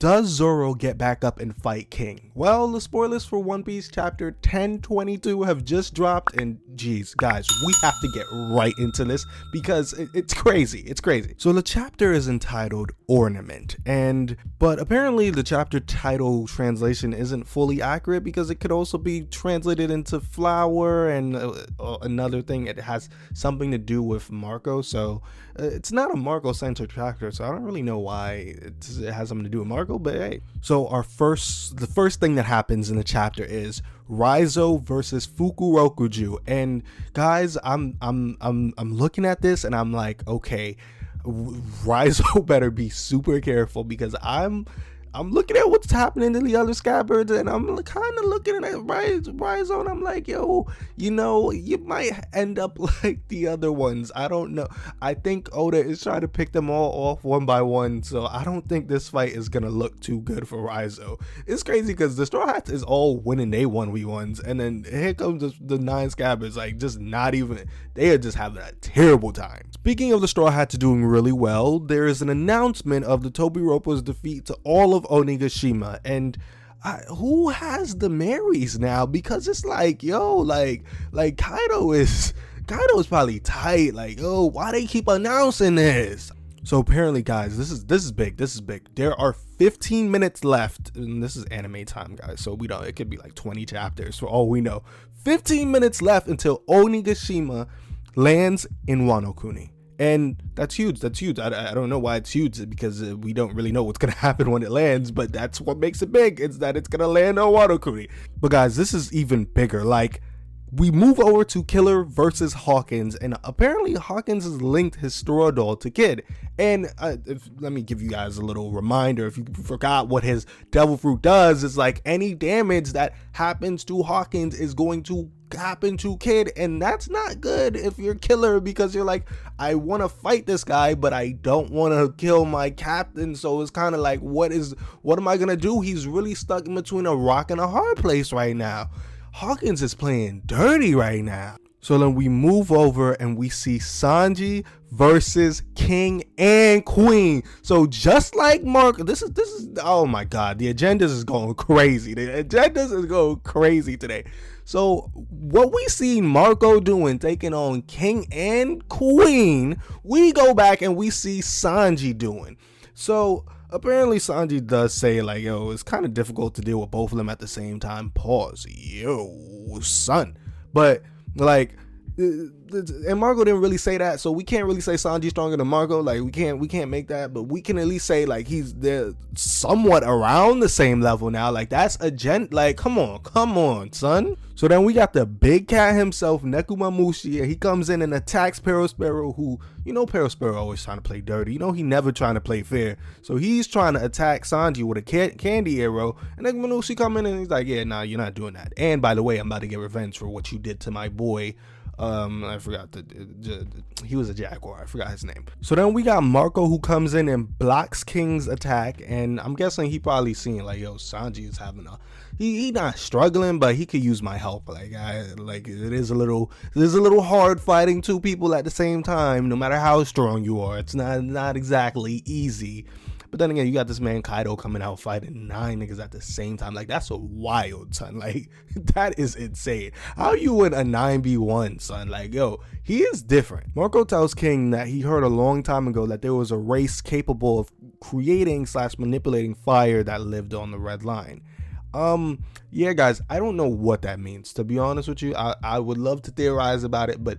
Does Zoro get back up and fight King? Well, the spoilers for One Piece chapter 1022 have just dropped, and geez, guys, we have to get right into this because it's crazy. It's crazy. So the chapter is entitled Ornament, but apparently the chapter title translation isn't fully accurate because it could also be translated into flower and another thing. It has something to do with Marco, so it's not a Marco-centered chapter, so I don't really know why it has something to do with Marco. But hey, so the first thing that happens in the chapter is Raizo versus Fukurokuju, and guys, I'm looking at this and I'm like, okay, Raizo better be super careful because I'm looking at what's happening to the other scabbards, and I'm kind of looking at Raizo, and I'm like, yo, you know, you might end up like the other ones. I don't know. I think Oda is trying to pick them all off one by one, so I don't think this fight is gonna look too good for Raizo. It's crazy because the Straw Hats is all winning they 1v1s, and then here comes the 9 scabbards, like just not even. They are just having a terrible time. Speaking of the Straw Hats doing really well, there is an announcement of the Tobiropo's defeat to all of Onigashima, and who has the Marys now? Because it's like, yo, like Kaido is probably tight. Like, yo, why they keep announcing this? So apparently, guys, this is big. This is big. There are 15 minutes left, and this is anime time, guys. So we don't. It could be like 20 chapters for all we know. 15 minutes left until Onigashima lands in Wano Kuni. And that's huge. That's huge. I don't know why it's huge, because we don't really know what's going to happen when it lands, but that's what makes it big. It's that it's going to land on Wano Kuni. But guys, this is even bigger. Like, we move over to Killer versus Hawkins, and apparently Hawkins has linked his straw doll to Kid. And let me give you guys a little reminder. If you forgot what his devil fruit does, it's like any damage that happens to Hawkins is going to happen to Kid, and that's not good if you're Killer, because you're like, I want to fight this guy, but I don't want to kill my captain. So it's kind of like, what am I gonna do? He's really stuck in between a rock and a hard place right now. Hawkins is playing dirty right now. So then we move over and we see Sanji versus King and Queen. So just like Mark, this is oh my god, the agendas is going crazy. The agendas is going crazy today. So what we see Marco doing, taking on King and Queen, we go back and we see Sanji doing. So apparently Sanji does say, like, yo, it's kind of difficult to deal with both of them at the same time. Pause. Yo, son. But like, and Marco didn't really say that, so we can't really say Sanji's stronger than Marco. Like, we can't make that, but we can at least say, like, they're somewhat around the same level now. Like, that's like, come on, son. So then we got the big cat himself, Nekomamushi, and he comes in and attacks Perospero, who, you know, Perospero always trying to play dirty. You know, he never trying to play fair. So he's trying to attack Sanji with a candy arrow, and Nekomamushi come in and he's like, yeah, nah, you're not doing that. And by the way, I'm about to get revenge for what you did to my boy. I forgot he was a jaguar. I forgot his name. So then we got Marco, who comes in and blocks King's attack, and I'm guessing he probably seen, like, yo, Sanji is having he not struggling, but he could use my help. Like, it is a little hard fighting two people at the same time, no matter how strong you are. It's not exactly easy. But then again, you got this man Kaido coming out fighting 9 niggas at the same time. Like, that's a wild, son. Like, that is insane. How you win a 9v1, son? Like, yo, he is different. Marco tells King that he heard a long time ago that there was a race capable of creating / manipulating fire that lived on the Red Line. Yeah, guys, I don't know what that means, to be honest with you. I would love to theorize about it, but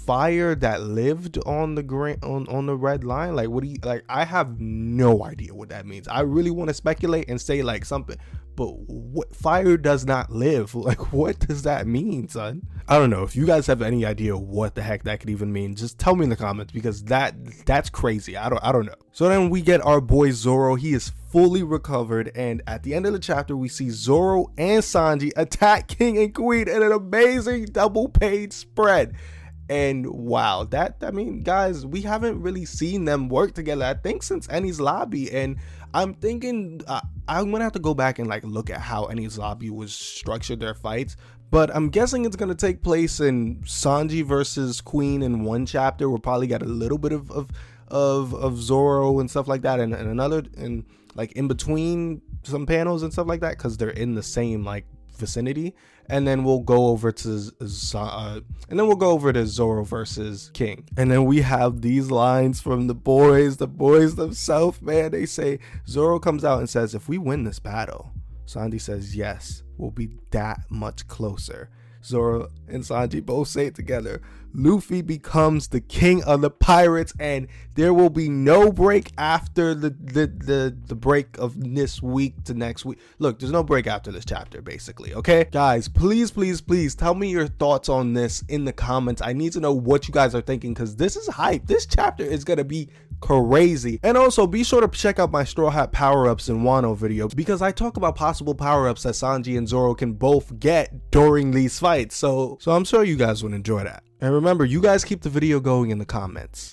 fire that lived on the on the Red Line, like, what do you, like, I have no idea what that means. I really want to speculate and say like something, but what, fire does not live, like, what does that mean, son? I don't know. If you guys have any idea what the heck that could even mean, just tell me in the comments, because that's crazy. I don't know. So then we get our boy Zoro. He is fully recovered, and at the end of the chapter we see Zoro and Sanji attack King and Queen in an amazing double page spread. And wow, I mean, guys, we haven't really seen them work together, I think, since Enies Lobby. And I'm thinking I'm gonna have to go back and like look at how Enies Lobby was structured their fights, but I'm guessing it's gonna take place in Sanji versus Queen in one chapter. We'll probably get a little bit of of Zorro and stuff like that, and another, and like in between some panels and stuff like that, because they're in the same like vicinity. And then we'll go over to Zorro versus King. And then we have these lines from the boys themselves, man. They say, Zorro comes out and says, if we win this battle, Sanji says, yes, we'll be that much closer. Zoro and Sanji both say it together. Luffy becomes the king of the pirates, and there will be no break after the break of this week to next week. Look, there's no break after this chapter, basically. Okay, guys, please tell me your thoughts on this in the comments. I need to know what you guys are thinking, because this is hype. This chapter is gonna be crazy. And also be sure to check out my Straw Hat power-ups in Wano video, because I talk about possible power-ups that Sanji and Zoro can both get during these fights. So I'm sure you guys would enjoy that. And remember, you guys keep the video going in the comments.